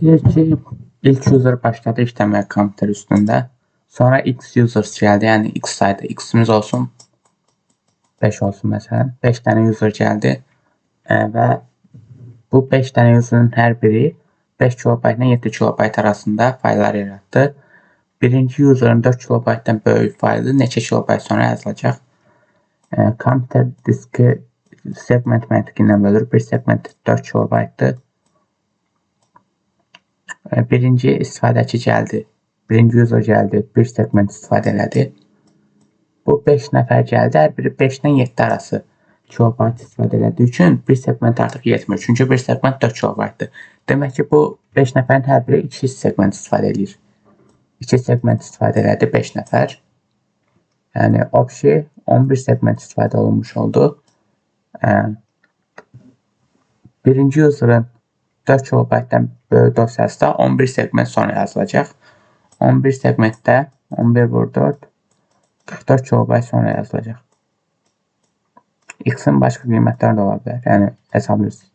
Deyir ki, ilk user başladı işləməyə kompüter üstündə. Sonra X users gəldi, yəni X saydı. X-imiz olsun 5 olsun məsələn. 5 dənə user gəldi və bu 5 dənə user'ın hər biri 5 KB ilə 7 KB arasında fayllar yaratdı. Birinci user'ın 4 KB-dən böyük faylı neçə kilobayt sonra yazılacaq? Kompüter diski segment məntiqi ilə bölür. Bir segment 4 KB-dır. Birinci istifadəçi gəldi. Birinci user gəldi. Bir segment istifadə elədi. Bu 5 nəfər gəldi. Hər biri 5-dən 7 arası kilobayt istifadə elədiyi üçün bir segment artıq yetmir. Çünki bir segment 4 kilobaytdır. Demək ki, bu 5 nəfərin hər biri 2 segment istifadə edir. 2 segment istifadə elədi 5 nəfər. Yəni, obşi 11 segment istifadə olunmuş oldu. Birinci user'ın 4 kilobaytdan böyük dosyası da 11 segment sonra yazılacaq. 11 segmentdə 11 vur 4 44 kilobayt sonra yazılacaq. X-in başqa qiymətləri də ola bilər. Yəni, hesablayırsınız.